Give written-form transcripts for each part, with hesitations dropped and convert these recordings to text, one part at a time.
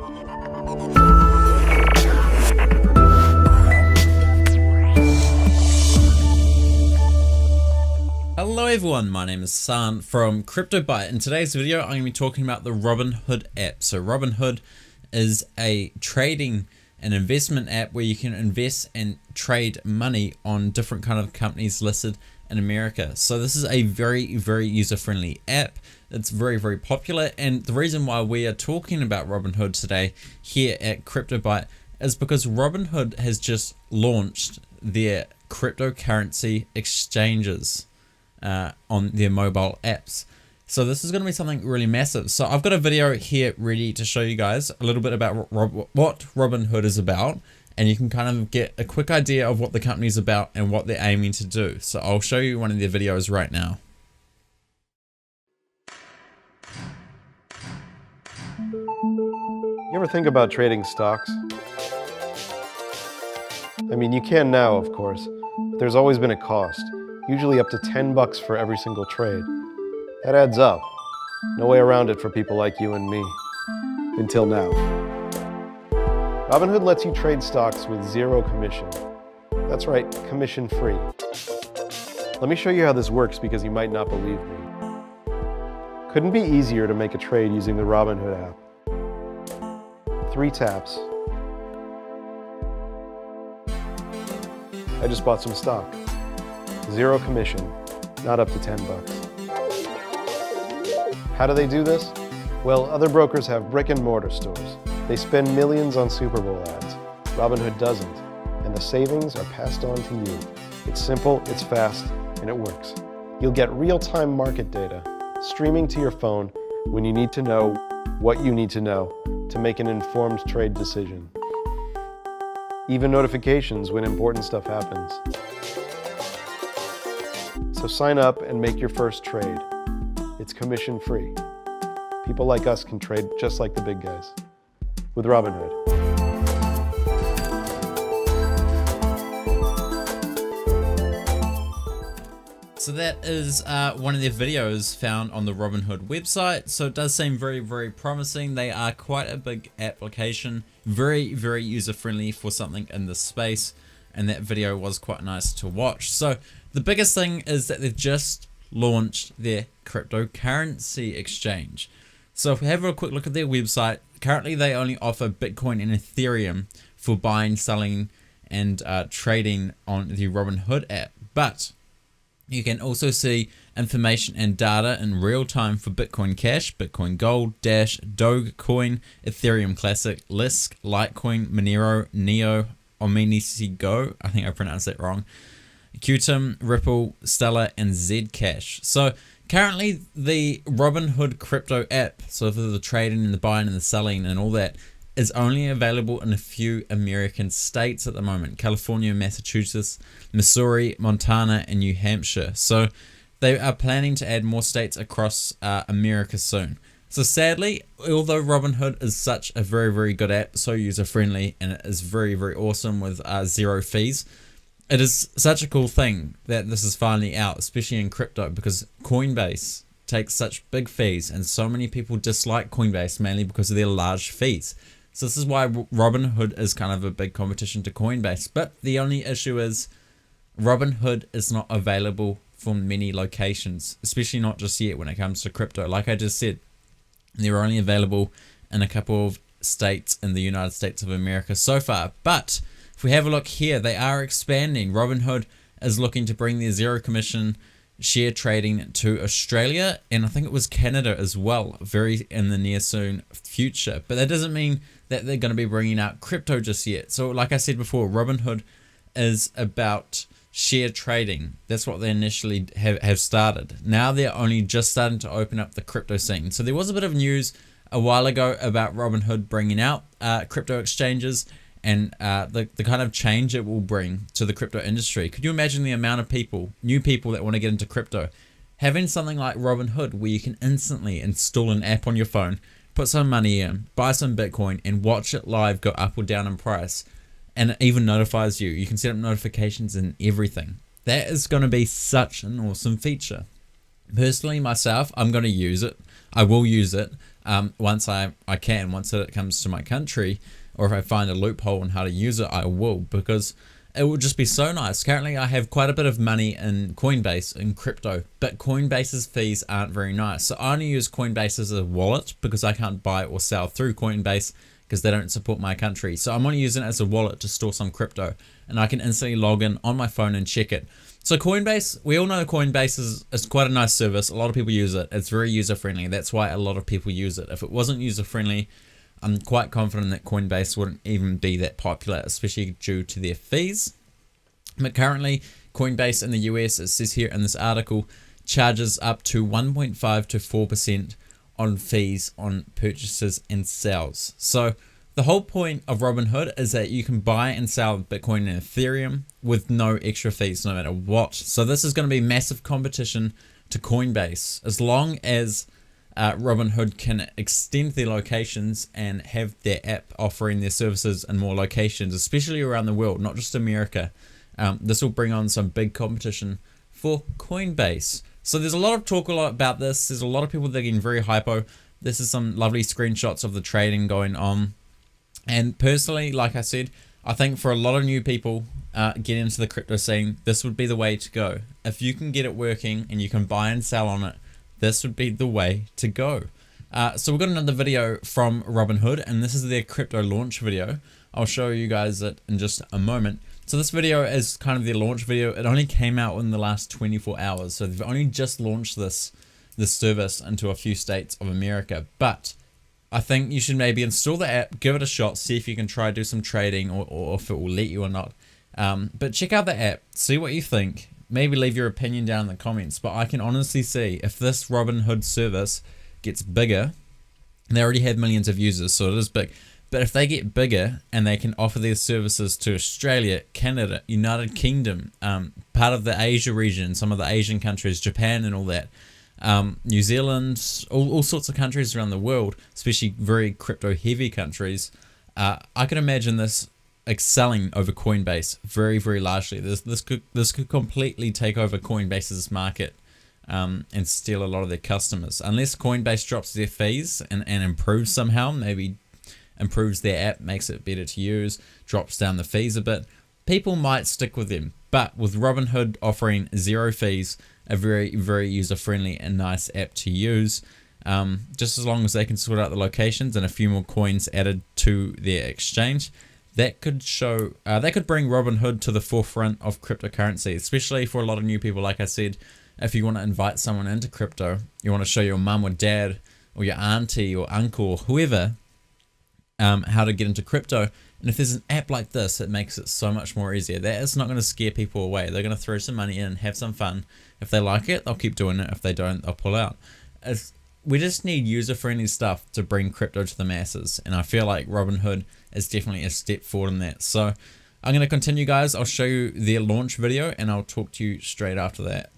Hello everyone, my name is San from CryptoByte. In today's video, I'm going to be talking about the RobinHood app. So RobinHood is a trading and investment app where you can invest and trade money on different kind of companies listed in America. So this is a very user-friendly app. It's very popular, and the reason why we are talking about RobinHood today here at CryptoByte is because RobinHood has just launched their cryptocurrency exchanges on their mobile apps. So this is going to be something really massive. So I've got a video here ready to show you guys a little bit about what RobinHood is about, and you can kind of get a quick idea of what the company is about and what they're aiming to do. So I'll show you one of their videos right now. You ever think about trading stocks? I mean, you can now, of course, but there's always been a cost. Usually up to $10 for every single trade. That adds up. No way around it for people like you and me. Until now. RobinHood lets you trade stocks with zero commission. That's right, commission free. Let me show you how this works because you might not believe me. Couldn't be easier to make a trade using the RobinHood app. 3 taps. I just bought some stock. Zero commission, not up to $10. How do they do this? Well, other brokers have brick and mortar stores. They spend millions on Super Bowl ads. RobinHood doesn't, and the savings are passed on to you. It's simple, it's fast, and it works. You'll get real-time market data streaming to your phone when you need to know what you need to know to make an informed trade decision. Even notifications when important stuff happens. So sign up and make your first trade. It's commission free. People like us can trade just like the big guys with RobinHood. So that is one of their videos found on the RobinHood website. So it does seem very promising. They are quite a big application, very user friendly for something in this space, and that video was quite nice to watch. So the biggest thing is that they've just launched their cryptocurrency exchange. So if we have a quick look at their website, currently they only offer Bitcoin and Ethereum for buying, selling, and trading on the RobinHood app. But you can also see information and data in real time for Bitcoin Cash, Bitcoin Gold, Dash, Dogecoin, Ethereum Classic, Lisk, Litecoin, Monero, Neo, Omnisi Go, I think I pronounced that wrong, Qtum, Ripple, Stellar, and Zcash. So currently the RobinHood crypto app, so for the trading and the buying and the selling and all that, is only available in a few American states at the moment: California, Massachusetts, Missouri, Montana, and New Hampshire. So they are planning to add more states across America soon. So sadly, although RobinHood is such a very good app, so user friendly, and it is very awesome with zero fees, it is such a cool thing that this is finally out, especially in crypto, because Coinbase takes such big fees, and so many people dislike Coinbase mainly because of their large fees. So this is why RobinHood is kind of a big competition to Coinbase. But the only issue is RobinHood is not available from many locations, especially not just yet when it comes to crypto. Like I just said, they're only available in a couple of states in the United States of America so far. But if we have a look here, they are expanding. RobinHood is looking to bring their zero commission share trading to Australia, and I think it was Canada as well, very in the near soon future. But that doesn't mean that they're going to be bringing out crypto just yet. So like I said before, RobinHood is about share trading. That's what they initially have started. Now they're only just starting to open up the crypto scene. So there was a bit of news a while ago about RobinHood bringing out crypto exchanges and the kind of change it will bring to the crypto industry. Could you imagine the amount of people, new people that want to get into crypto, having something like RobinHood where you can instantly install an app on your phone, put some money in, buy some Bitcoin, and watch it live go up or down in price, and it even notifies you. You can set up notifications and everything. That is going to be such an awesome feature. Personally, myself, I'm going to use it. I will use it once I can, once it comes to my country, or if I find a loophole on how to use it, I will, because it will just be so nice. Currently, I have quite a bit of money in Coinbase, in crypto, but Coinbase's fees aren't very nice. So I only use Coinbase as a wallet because I can't buy or sell through Coinbase because they don't support my country. So I'm only using it as a wallet to store some crypto, and I can instantly log in on my phone and check it. So Coinbase, we all know Coinbase is quite a nice service. A lot of people use it. It's very user-friendly. That's why a lot of people use it. If it wasn't user-friendly, I'm quite confident that Coinbase wouldn't even be that popular, especially due to their fees. But currently, Coinbase in the US, it says here in this article, charges up to 1.5 to 4% on fees on purchases and sales. So the whole point of Robinhood is that you can buy and sell Bitcoin and Ethereum with no extra fees, no matter what. So this is going to be massive competition to Coinbase. As long as Robinhood can extend their locations and have their app offering their services in more locations, especially around the world, not just America, this will bring on some big competition for Coinbase. So there's a lot of talk about this. There's a lot of people that are getting very hypo. This is some lovely screenshots of the trading going on. And personally, like I said, I think for a lot of new people getting into the crypto scene, this would be the way to go. If you can get it working and you can buy and sell on it, this would be the way to go. So we've got another video from Robinhood, and this is their crypto launch video. I'll show you guys it in just a moment. So this video is kind of their launch video. It only came out in the last 24 hours. So they've only just launched this service into a few states of America. But I think you should maybe install the app, give it a shot, see if you can try do some trading or if it will let you or not. But check out the app, see what you think. Maybe leave your opinion down in the comments. But I can honestly see if this Robinhood service gets bigger, they already have millions of users, so it is big. But if they get bigger and they can offer their services to Australia, Canada, United Kingdom, part of the Asia region, some of the Asian countries, Japan and all that, New Zealand, all sorts of countries around the world, especially very crypto heavy countries, I can imagine this excelling over Coinbase very, very largely. This could completely take over Coinbase's market and steal a lot of their customers. Unless Coinbase drops their fees and improves somehow, maybe improves their app, makes it better to use, drops down the fees a bit, people might stick with them. But with Robinhood offering 0 fees, a very, very user-friendly and nice app to use, just as long as they can sort out the locations and a few more coins added to their exchange, that could bring Robinhood to the forefront of cryptocurrency, especially for a lot of new people. Like I said, if you want to invite someone into crypto, you want to show your mum or dad or your auntie or uncle or whoever how to get into crypto. And if there's an app like this, it makes it so much more easier. That is not going to scare people away. They're going to throw some money in, have some fun. If they like it, they'll keep doing it. If they don't, they'll pull out. We just need user-friendly stuff to bring crypto to the masses. And I feel like Robinhood is definitely a step forward in that. So I'm going to continue, guys. I'll show you their launch video and I'll talk to you straight after that.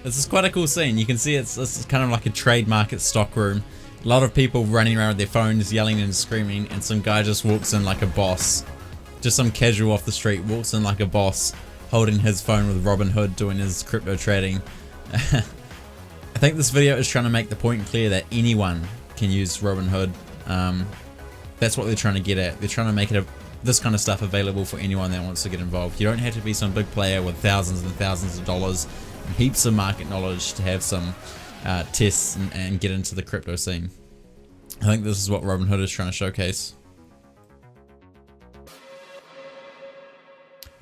This is quite a cool scene. You can see this is kind of like a trade market stock room. A lot of people running around with their phones, yelling and screaming, and some guy just walks in like a boss. Just some casual off the street walks in like a boss, holding his phone with Robinhood, doing his crypto trading. I think this video is trying to make the point clear that anyone can use Robinhood. That's what they're trying to get at. They're trying to make this kind of stuff available for anyone that wants to get involved. You don't have to be some big player with thousands and thousands of dollars and heaps of market knowledge to have some tests and get into the crypto scene. I think this is what Robinhood is trying to showcase.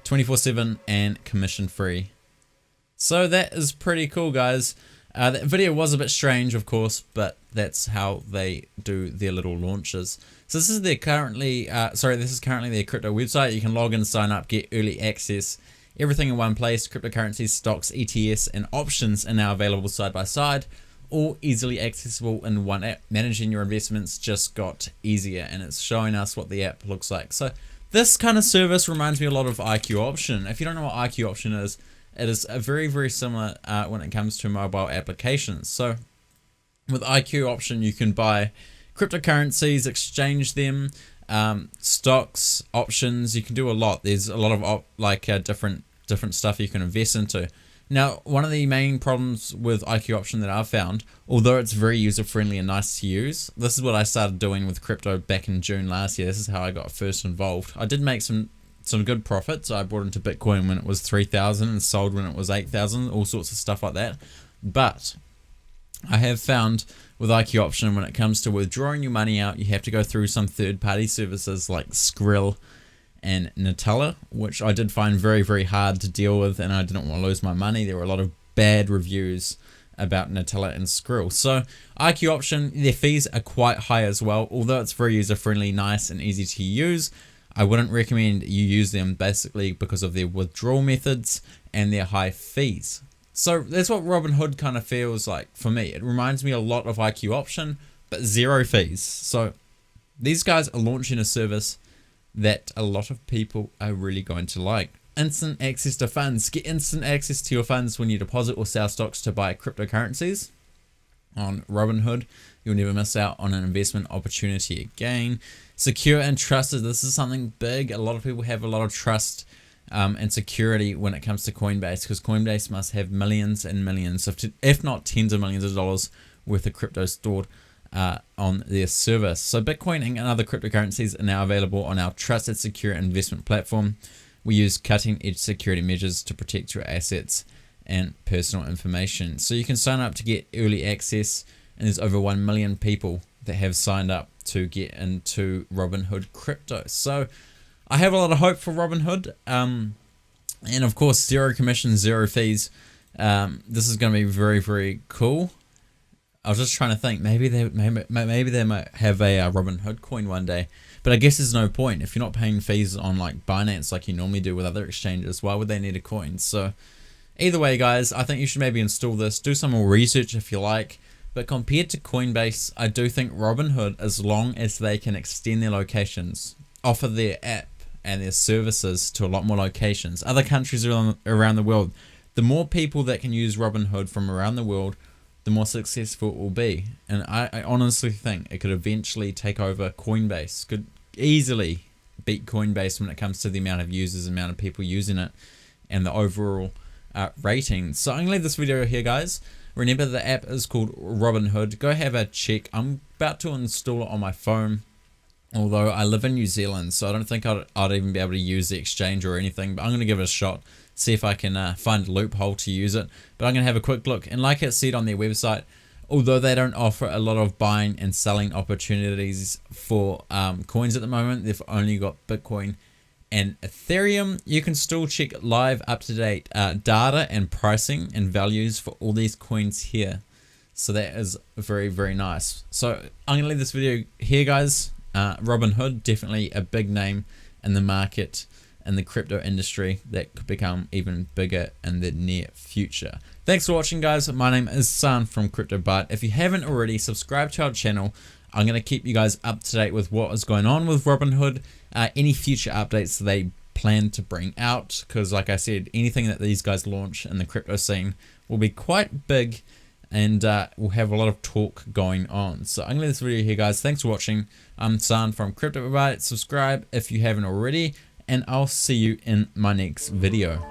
24/7 and commission free. So that is pretty cool, guys. That video was a bit strange, of course, but that's how they do their little launches. So this is their currently, this is currently their crypto website. You can log in, sign up, get early access, everything in one place. Cryptocurrencies, stocks, ETFs, and options are now available side by side, all easily accessible in one app. Managing your investments just got easier, and it's showing us what the app looks like. So this kind of service reminds me a lot of IQ Option. If you don't know what IQ Option is, it is a very, very similar when it comes to mobile applications. So with IQ Option, you can buy cryptocurrencies, exchange them, stocks, options. You can do a lot. There's a lot of different stuff you can invest into. Now, one of the main problems with IQ Option that I've found, although it's very user-friendly and nice to use, this is what I started doing with crypto back in June last year. This is how I got first involved. I did make some good profits. I bought into Bitcoin when it was 3,000 and sold when it was 8,000, all sorts of stuff like that. But I have found with IQ Option, when it comes to withdrawing your money out, you have to go through some third-party services like Skrill and Nutella, which I did find very, very hard to deal with, and I didn't want to lose my money. There were a lot of bad reviews about Nutella and Skrill. So IQ Option, their fees are quite high as well. Although it's very user-friendly, nice, and easy to use, I wouldn't recommend you use them basically because of their withdrawal methods and their high fees. So that's what Robinhood kind of feels like for me. It reminds me a lot of IQ Option, but zero fees. So these guys are launching a service that a lot of people are really going to like. Instant access to funds. Get instant access to your funds when you deposit or sell stocks to buy cryptocurrencies on Robinhood. You'll never miss out on an investment opportunity again. Secure and trusted. This is something big. A lot of people have a lot of trust and security when it comes to Coinbase, because Coinbase must have millions and millions, if not tens of millions of dollars worth of crypto stored on their service. So Bitcoin and other cryptocurrencies are now available on our trusted, secure investment platform. We use cutting-edge security measures to protect your assets and personal information. So you can sign up to get early access, and there's over 1 million people that have signed up to get into Robinhood crypto. So I have a lot of hope for Robinhood, and of course zero commission, zero fees. This is going to be very, very cool. I was just trying to think, maybe they might have a Robinhood coin one day, but I guess there's no point. If you're not paying fees on like Binance like you normally do with other exchanges, why would they need a coin? So either way, guys, I think you should maybe install this, do some more research if you like. But compared to Coinbase, I do think Robinhood, as long as they can extend their locations, offer their app and their services to a lot more locations, other countries around the world, the more people that can use Robinhood from around the world, the more successful it will be. And I honestly think it could eventually take over Coinbase, could easily beat Coinbase when it comes to the amount of users, amount of people using it, and the overall rating. So I'm going to leave this video here, guys. Remember, the app is called Robinhood. Go have a check. I'm about to install it on my phone, although I live in New Zealand, so I don't think I'd even be able to use the exchange or anything, but I'm going to give it a shot, see if I can find a loophole to use it. But I'm going to have a quick look, and like I said on their website, although they don't offer a lot of buying and selling opportunities for coins at the moment, they've only got Bitcoin and Ethereum. You can still check live up-to-date data and pricing and values for all these coins here. So that is very, very nice. So I'm going to leave this video here, guys. Robinhood, definitely a big name in the market, in the crypto industry, that could become even bigger in the near future. Thanks for watching, guys. My name is San from CryptoByte. If you haven't already, subscribe to our channel. I'm going to keep you guys up to date with what is going on with Robinhood, any future updates they plan to bring out, because like I said, anything that these guys launch in the crypto scene will be quite big, and we'll have a lot of talk going on. So I'm going to leave this video here, guys. Thanks for watching. I'm San from CryptoByte. Subscribe if you haven't already, and I'll see you in my next video.